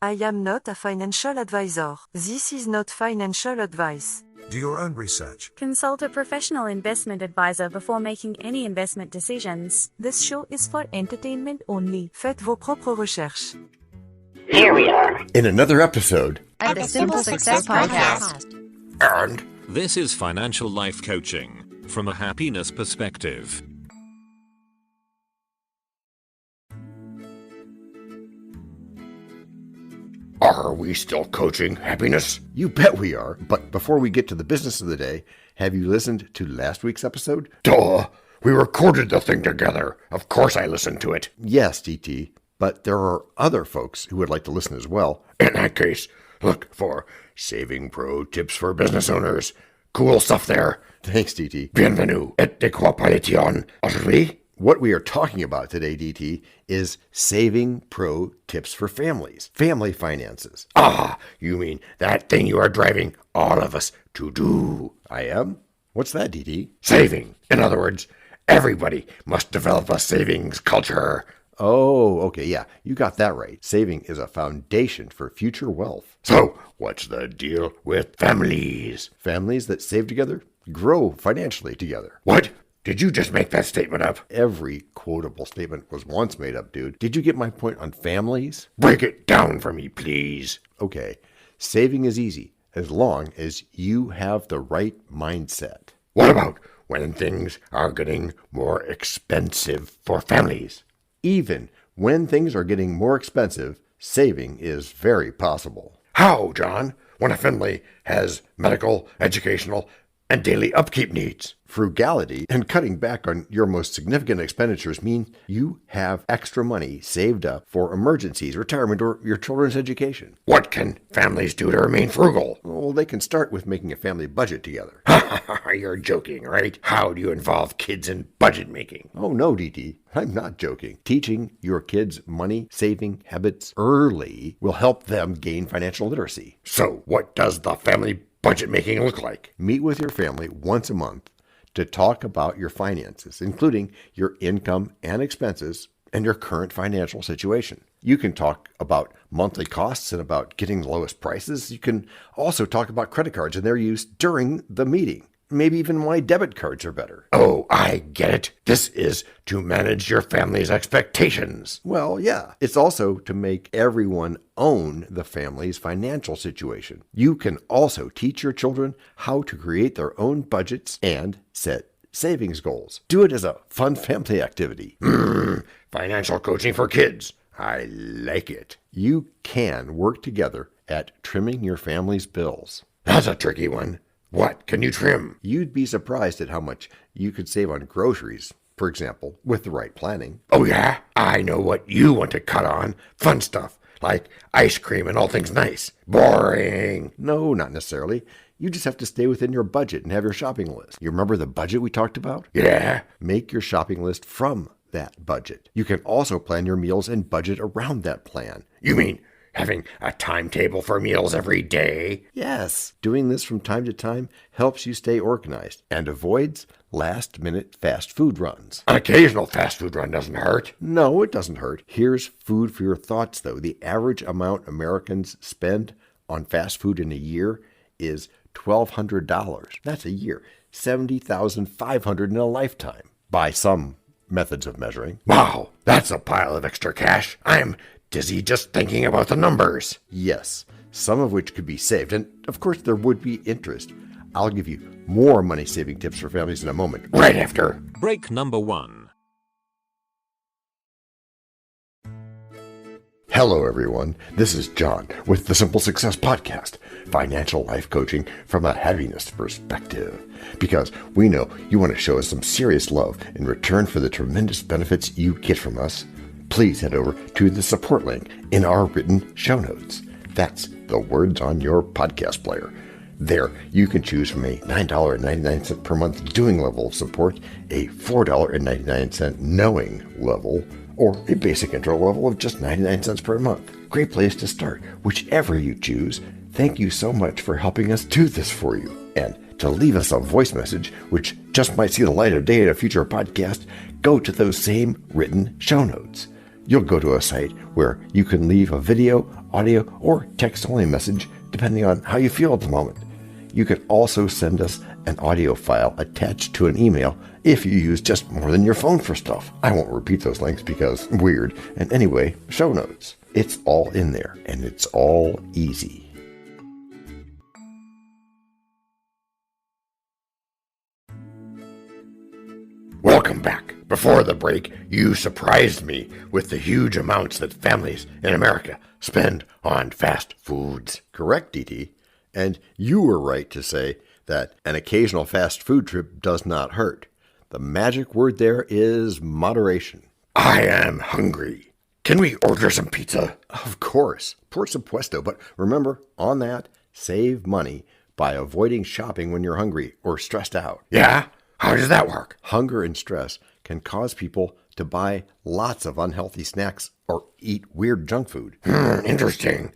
I am not a financial advisor. This is not financial advice. Do your own research. Consult a professional investment advisor before making any investment decisions. This show is for entertainment only. Faites vos propres recherches. Here we are in another episode of the Simple Success Podcast. And this is financial life coaching from a happiness perspective. Are we still coaching happiness? You bet we are. But before we get to the business of the day, have you listened to last week's episode? Duh! We recorded the thing together. Of course I listened to it. Yes, DT. But there are other folks who would like to listen as well. In that case, look for Saving Pro Tips for Business Owners. Cool stuff there. Thanks, DT. Bienvenue et de quoi parle-t-on aujourd'hui? What we are talking about today, DT, is Saving Pro Tips for Families. Family finances. Ah, you mean that thing you are driving all of us to do. I am? What's that, DT? Saving. In other words, everybody must develop a savings culture. Oh, okay, yeah, you got that right. Saving is a foundation for future wealth. So, what's the deal with families? Families that save together grow financially together. What? Did you just make that statement up? Every quotable statement was once made up, dude. Did you get my point on families? Break it down for me, please. Okay, saving is easy as long as you have the right mindset. What about when things are getting more expensive for families? Even when things are getting more expensive, saving is very possible. How, John? When a family has medical, educational, and daily upkeep needs. Frugality and cutting back on your most significant expenditures mean you have extra money saved up for emergencies, retirement, or your children's education. What can families do to remain frugal? Well, they can start with making a family budget together. You're joking, right? How do you involve kids in budget making? Oh, no, DT. I'm not joking. Teaching your kids money-saving habits early will help them gain financial literacy. So, what does the family budget making look like? Meet with your family once a month to talk about your finances, including your income and expenses and your current financial situation. You can talk about monthly costs and about getting the lowest prices. You can also talk about credit cards and their use during the meeting. Maybe even why debit cards are better. Oh, I get it. This is to manage your family's expectations. Well, yeah. It's also to make everyone own the family's financial situation. You can also teach your children how to create their own budgets and set savings goals. Do it as a fun family activity. Financial coaching for kids. I like it. You can work together at trimming your family's bills. That's a tricky one. What can you trim? You'd be surprised at how much you could save on groceries, for example, with the right planning. Oh yeah? I know what you want to cut on. Fun stuff, like ice cream and all things nice. Boring. No, not necessarily. You just have to stay within your budget and have your shopping list. You remember the budget we talked about? Yeah. Make your shopping list from that budget. You can also plan your meals and budget around that plan. You mean having a timetable for meals every day? Yes. Doing this from time to time helps you stay organized and avoids last-minute fast food runs. An occasional fast food run doesn't hurt. No, it doesn't hurt. Here's food for your thoughts, though. The average amount Americans spend on fast food in a year is $1,200. That's a year. $70,500 in a lifetime, by some methods of measuring. Wow, that's a pile of extra cash. I'm dizzy just thinking about the numbers. Yes, some of which could be saved, and of course there would be interest. I'll give you more money-saving tips for families in a moment, right after break number 1. Hello, everyone. This is John with the Simple Success Podcast, financial life coaching from a happiness perspective. Because we know you want to show us some serious love in return for the tremendous benefits you get from us. Please head over to the support link in our written show notes. That's the words on your podcast player. There, you can choose from a $9.99 per month doing level of support, a $4.99 knowing level, or a basic intro level of just 99 cents per month. Great place to start, whichever you choose. Thank you so much for helping us do this for you. And to leave us a voice message, which just might see the light of day in a future podcast, go to those same written show notes. You'll go to a site where you can leave a video, audio, or text-only message depending on how you feel at the moment. You can also send us an audio file attached to an email if you use just more than your phone for stuff. I won't repeat those links because weird. And anyway, show notes. It's all in there, and it's all easy. Welcome back. Before the break, you surprised me with the huge amounts that families in America spend on fast foods. Correct, DT? And you were right to say that an occasional fast food trip does not hurt. The magic word there is moderation. I am hungry. Can we order some pizza? Of course. Por supuesto. But remember, on that, save money by avoiding shopping when you're hungry or stressed out. Yeah? How does that work? Hunger and stress can cause people to buy lots of unhealthy snacks or eat weird junk food. Interesting.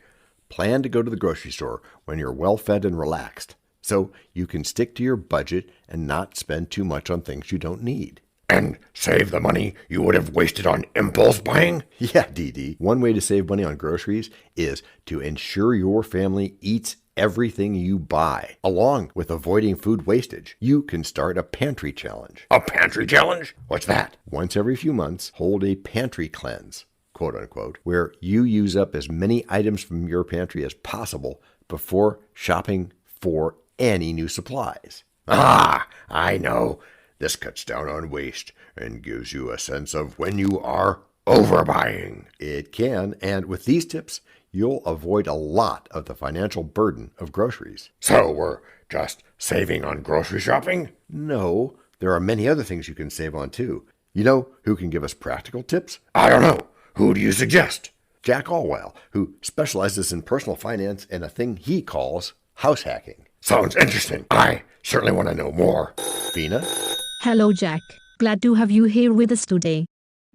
Plan to go to the grocery store when you're well-fed and relaxed, so you can stick to your budget and not spend too much on things you don't need. And save the money you would have wasted on impulse buying? Yeah, DD. One way to save money on groceries is to ensure your family eats everything you buy, along with avoiding food wastage. You can start a pantry challenge. A pantry challenge? What's that? Once every few months, hold a pantry cleanse, quote unquote, where you use up as many items from your pantry as possible before shopping for any new supplies. Ah, I know. This cuts down on waste and gives you a sense of when you are overbuying. It can, and with these tips, you'll avoid a lot of the financial burden of groceries. So we're just saving on grocery shopping? No, there are many other things you can save on too. You know who can give us practical tips? I don't know. Who do you suggest? Jack Allwell, who specializes in personal finance and a thing he calls house hacking. Sounds interesting. I certainly want to know more. Vina? Hello, Jack. Glad to have you here with us today.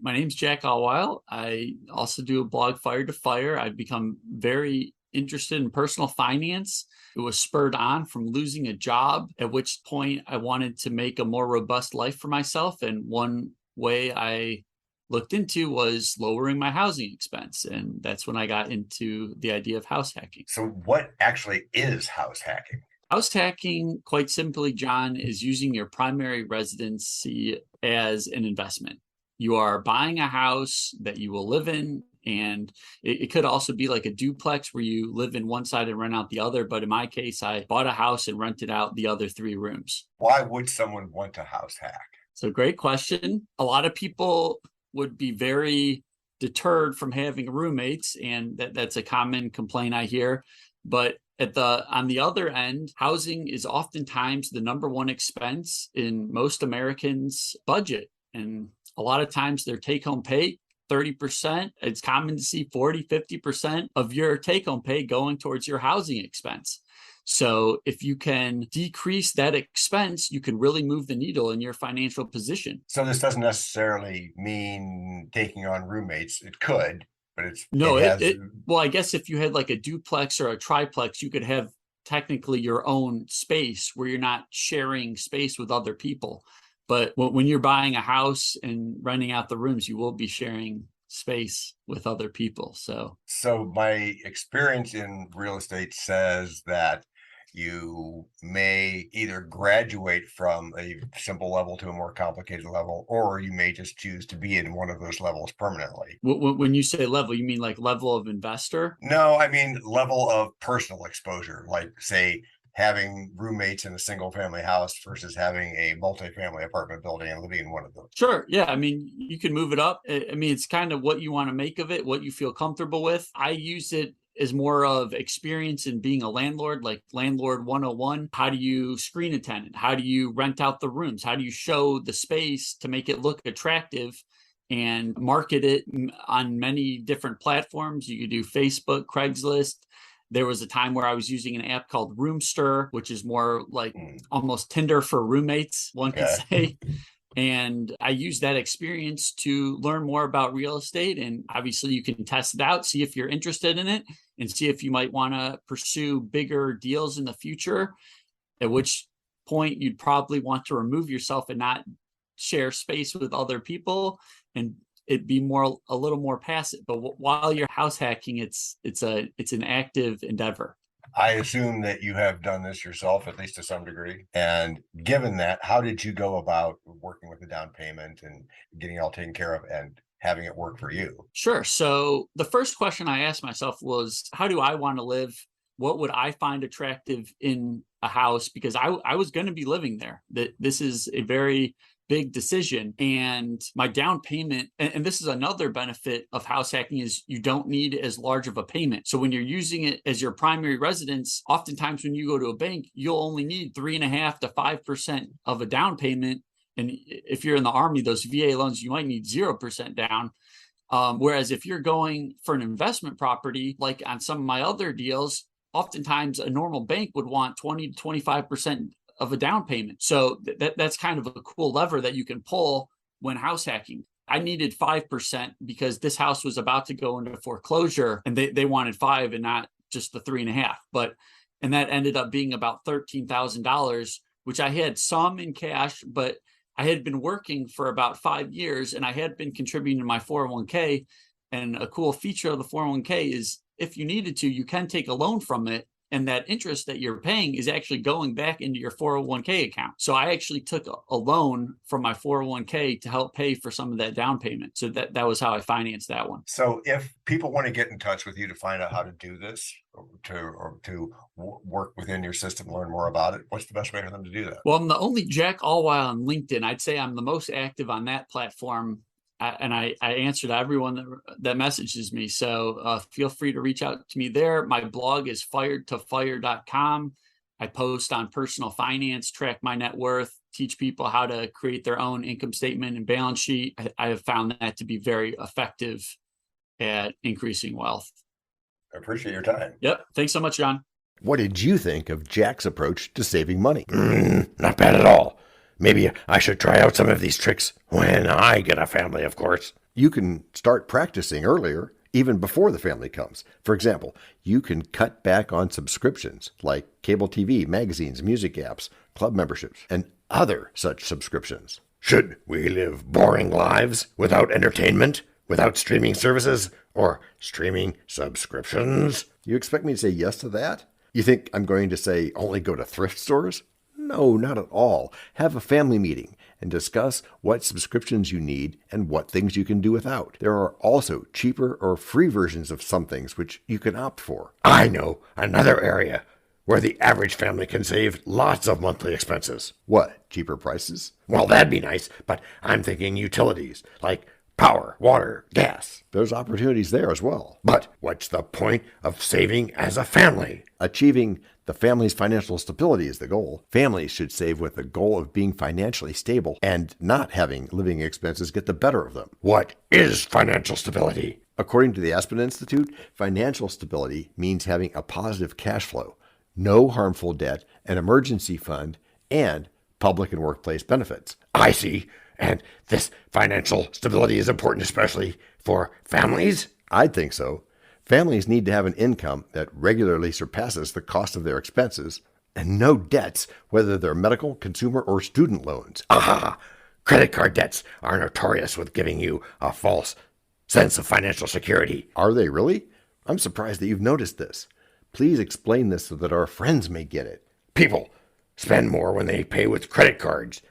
My name's Jack Allwile. I also do a blog, Fire to Fire. I've become very interested in personal finance. It was spurred on from losing a job, at which point I wanted to make a more robust life for myself. And one way I looked into was lowering my housing expense. And that's when I got into the idea of house hacking. So what actually is house hacking? House hacking, quite simply, John, is using your primary residency as an investment. You are buying a house that you will live in, and it could also be like a duplex where you live in one side and rent out the other. But in my case, I bought a house and rented out the other 3 rooms. Why would someone want to house hack? So great question. A lot of people would be very deterred from having roommates, and that's a common complaint I hear. But on the other end, housing is oftentimes the number one expense in most Americans' budget. And a lot of times their take-home pay, 30%, it's common to see 40, 50% of your take-home pay going towards your housing expense. So if you can decrease that expense, you can really move the needle in your financial position. So this doesn't necessarily mean taking on roommates. It could, but it's... Well, I guess if you had like a duplex or a triplex, you could have technically your own space where you're not sharing space with other people. But when you're buying a house and renting out the rooms, you will be sharing space with other people. So my experience in real estate says that you may either graduate from a simple level to a more complicated level, or you may just choose to be in one of those levels permanently. When you say level, you mean like level of investor? No, I mean level of personal exposure, like say having roommates in a single family house versus having a multifamily apartment building and living in one of them. Sure. Yeah. I mean, you can move it up. I mean, it's kind of what you want to make of it, what you feel comfortable with. I use it as more of experience in being a landlord, like landlord 101. How do you screen a tenant? How do you rent out the rooms? How do you show the space to make it look attractive and market it on many different platforms? You could do Facebook, Craigslist. There was a time where I was using an app called Roomster, which is more like almost Tinder for roommates, one could say. And I used that experience to learn more about real estate. And obviously you can test it out, see if you're interested in it, and see if you might want to pursue bigger deals in the future, at which point you'd probably want to remove yourself and not share space with other people. And it be a little more passive. But while you're house hacking, it's an active endeavor. I assume that you have done this yourself, at least to some degree. And given that, how did you go about working with the down payment and getting it all taken care of and having it work for you? Sure. So the first question I asked myself was, how do I want to live? What would I find attractive in a house? Because I was going to be living there. This is a very big decision, and my down payment, and this is another benefit of house hacking, is you don't need as large of a payment. So when you're using it as your primary residence, oftentimes when you go to a bank, you'll only need 3.5% to 5% of a down payment. And if you're in the Army, those VA loans, you might need 0% down. Whereas if you're going for an investment property, like on some of my other deals, oftentimes a normal bank would want 20 to 25% of a down payment. So that's kind of a cool lever that you can pull when house hacking. I needed 5% because this house was about to go into foreclosure, and they wanted 5 and not just the 3.5. And that ended up being about $13,000, which I had some in cash, but I had been working for about 5 years and I had been contributing to my 401k. And a cool feature of the 401k is if you needed to, you can take a loan from it. And that interest that you're paying is actually going back into your 401k account. So I actually took a loan from my 401k to help pay for some of that down payment. So that was how I financed that one. So if people want to get in touch with you to find out how to do this, or to work within your system, learn more about it, what's the best way for them to do that? Well, I'm the only Jack Allwile on LinkedIn. I'd say I'm the most active on that platform. And I answer to everyone that messages me. So feel free to reach out to me there. My blog is firedtofire.com. I post on personal finance, track my net worth, teach people how to create their own income statement and balance sheet. I have found that to be very effective at increasing wealth. I appreciate your time. Yep. Thanks so much, John. What did you think of Jack's approach to saving money? Not bad at all. Maybe I should try out some of these tricks when I get a family, of course. You can start practicing earlier, even before the family comes. For example, you can cut back on subscriptions like cable TV, magazines, music apps, club memberships, and other such subscriptions. Should we live boring lives without entertainment, without streaming services, or streaming subscriptions? You expect me to say yes to that? You think I'm going to say only go to thrift stores? No, not at all. Have a family meeting and discuss what subscriptions you need and what things you can do without. There are also cheaper or free versions of some things which you can opt for. I know another area where the average family can save lots of monthly expenses. What, cheaper prices? Well, that'd be nice, but I'm thinking utilities like power, water, gas. There's opportunities there as well. But what's the point of saving as a family? Achieving the family's financial stability is the goal. Families should save with the goal of being financially stable and not having living expenses get the better of them. What is financial stability? According to the Aspen Institute, financial stability means having a positive cash flow, no harmful debt, an emergency fund, and public and workplace benefits. I see. And this financial stability is important, especially for families? I'd think so. Families need to have an income that regularly surpasses the cost of their expenses and no debts, whether they're medical, consumer, or student loans. Aha! Credit card debts are notorious with giving you a false sense of financial security. Are they really? I'm surprised that you've noticed this. Please explain this so that our friends may get it. People spend more when they pay with credit cards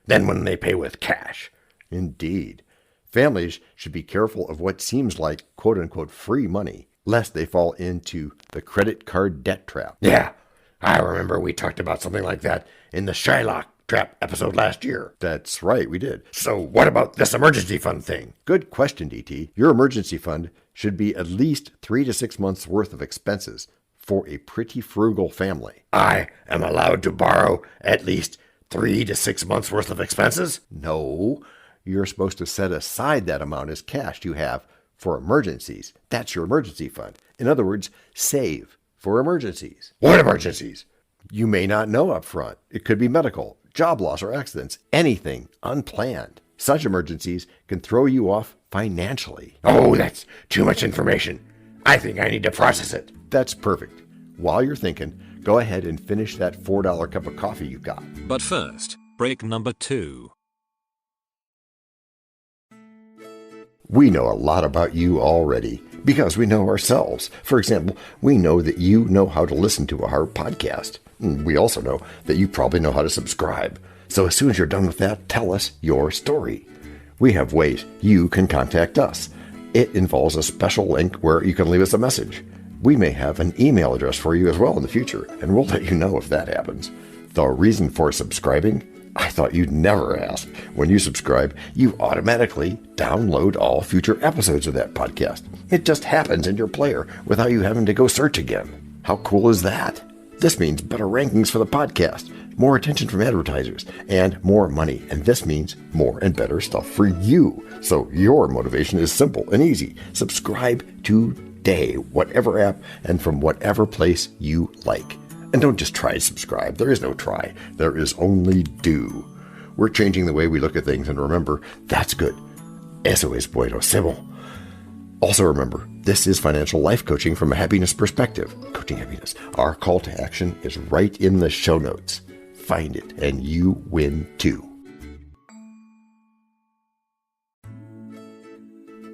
than when they pay with cash. Indeed. Families should be careful of what seems like quote-unquote free money, lest they fall into the credit card debt trap. Yeah, I remember we talked about something like that in the Shylock trap episode last year. That's right, we did. So what about this emergency fund thing? Good question, DT. Your emergency fund should be at least 3 to 6 months worth of expenses for a pretty frugal family. I am allowed to borrow at least 3 to 6 months worth of expenses? No, you're supposed to set aside that amount as cash you have for emergencies. That's your emergency fund. In other words, save for emergencies. What emergencies? You may not know up front. It could be medical, job loss, or accidents, anything unplanned. Such emergencies can throw you off financially. Oh, that's too much information. I think I need to process it. That's perfect. While you're thinking, go ahead and finish that $4 cup of coffee you got. But first, break number 2. We know a lot about you already because we know ourselves. For example, we know that you know how to listen to our podcast. We also know that you probably know how to subscribe. So as soon as you're done with that, tell us your story. We have ways you can contact us. It involves a special link where you can leave us a message. We may have an email address for you as well in the future, and we'll let you know if that happens. The reason for subscribing? I thought you'd never ask. When you subscribe, you automatically download all future episodes of that podcast. It just happens in your player without you having to go search again. How cool is that? This means better rankings for the podcast, more attention from advertisers, and more money. And this means more and better stuff for you. So your motivation is simple and easy. Subscribe today, whatever app and from whatever place you like. And don't just try to subscribe. There is no try. There is only do. We're changing the way we look at things, and remember, that's good. Eso es bueno, Sybil. Also remember, this is financial life coaching from a happiness perspective. Coaching happiness. Our call to action is right in the show notes. Find it, and you win too.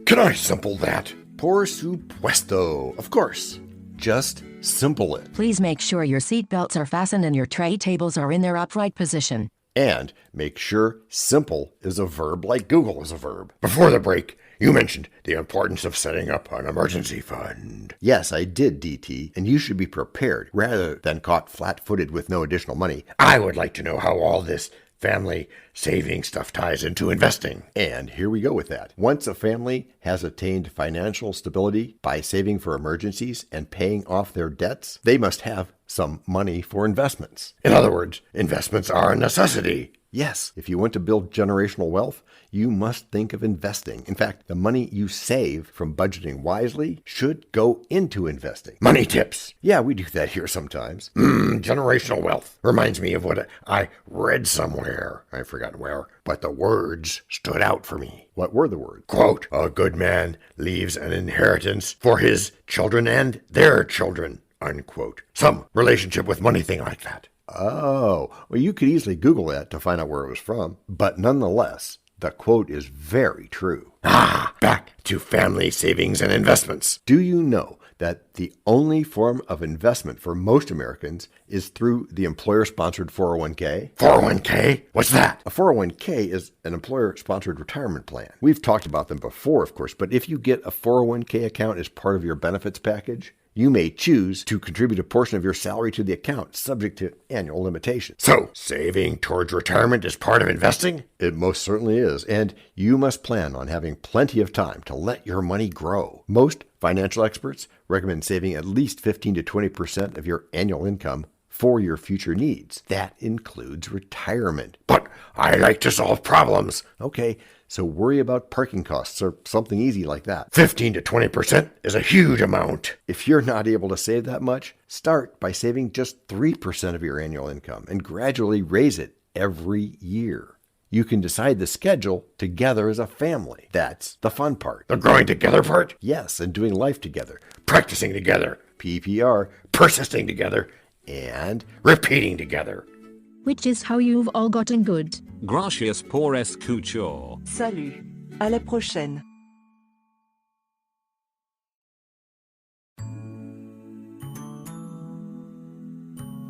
Can I simple that? Por supuesto. Of course. Just simple it. Please make sure your seatbelts are fastened and your tray tables are in their upright position. And make sure simple is a verb like Google is a verb. Before the break, you mentioned the importance of setting up an emergency fund. Yes, I did, DT, and you should be prepared rather than caught flat-footed with no additional money. I would like to know how all this family saving stuff ties into investing. And here we go with that. Once a family has attained financial stability by saving for emergencies and paying off their debts, they must have some money for investments. In other words, investments are a necessity. Yes, if you want to build generational wealth, you must think of investing. In fact, the money you save from budgeting wisely should go into investing. Money tips. Yeah, we do that here sometimes. Generational wealth. Reminds me of what I read somewhere. I've forgotten where, but the words stood out for me. What were the words? Quote, a good man leaves an inheritance for his children and their children. Unquote. Some relationship with money thing like that. Oh, well, you could easily Google that to find out where it was from. But nonetheless, the quote is very true. Back to family savings and investments. Do you know that the only form of investment for most Americans is through the employer-sponsored 401k? 401k? What's that? A 401k is an employer-sponsored retirement plan. We've talked about them before, of course, but if you get a 401k account as part of your benefits package, you may choose to contribute a portion of your salary to the account, subject to annual limitations. So, saving towards retirement is part of investing? It most certainly is, and you must plan on having plenty of time to let your money grow. Most financial experts recommend saving at least 15 to 20% of your annual income for your future needs. That includes retirement. But I like to solve problems. Okay, so worry about parking costs or something easy like that. 15 to 20% is a huge amount. If you're not able to save that much, start by saving just 3% of your annual income and gradually raise it every year. You can decide the schedule together as a family. That's the fun part. The growing together part? Yes, and doing life together. Practicing together. PPR. Persisting together. And repeating together. Which is how you've all gotten good. Gracias por escuchar. Salut. À la prochaine.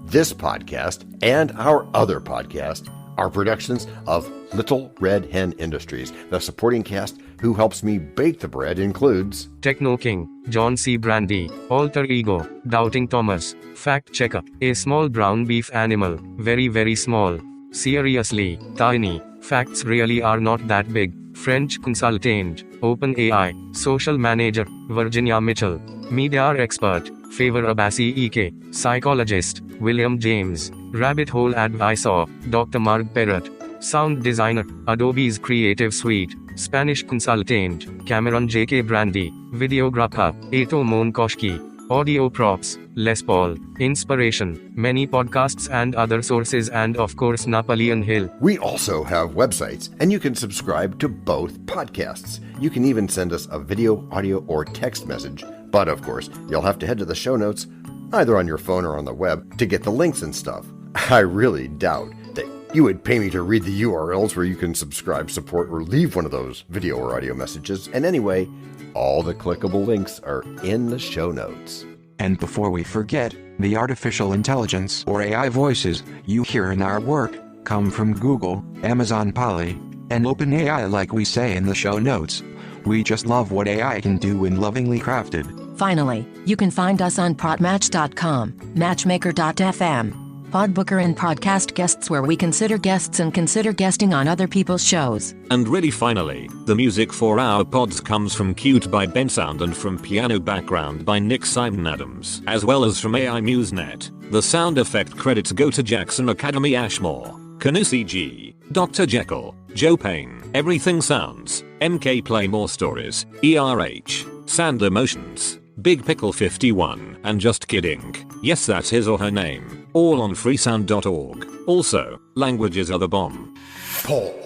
This podcast and our other podcast are productions of Little Red Hen Industries. The supporting cast who helps me bake the bread includes Techno King, John C. Brandy, Alter Ego, Doubting Thomas, Fact Checker, a small brown beef animal, very very small, seriously, tiny, facts really are not that big, French consultant, OpenAI, social manager, Virginia Mitchell, media expert, Favor Abbasi Ike, psychologist, William James, rabbit hole advisor, Dr. Mark Perrott, sound designer, Adobe's Creative Suite, Spanish consultant, Cameron J.K. Brandy, videographer, Eto Monkoshki, audio props, Les Paul, inspiration, many podcasts and other sources, and of course Napoleon Hill. We also have websites, and you can subscribe to both podcasts. You can even send us a video, audio, or text message. But of course, you'll have to head to the show notes, either on your phone or on the web, to get the links and stuff. I really doubt that You would pay me to read the URLs where you can subscribe, support, or leave one of those video or audio messages. And anyway, all the clickable links are in the show notes. And before we forget, the artificial intelligence or AI voices you hear in our work come from Google, Amazon Polly, and OpenAI like we say in the show notes. We just love what AI can do when lovingly crafted. Finally, you can find us on Podmatch.com, Matchmaker.fm, Podbooker and Podcast Guests where we consider guests and consider guesting on other people's shows. And really finally, the music for our pods comes from Cute by Ben Sound and from Piano Background by Nick Simon Adams, as well as from AI MuseNet. The sound effect credits go to Jackson Academy Ashmore, Canusi G, Dr. Jekyll, Joe Payne, Everything Sounds, MK Play More Stories, ERH, Sand Emotions, Big Pickle 51, and Just Kidding. Yes, that's his or her name. All on freesound.org. Also, languages are the bomb. Paul.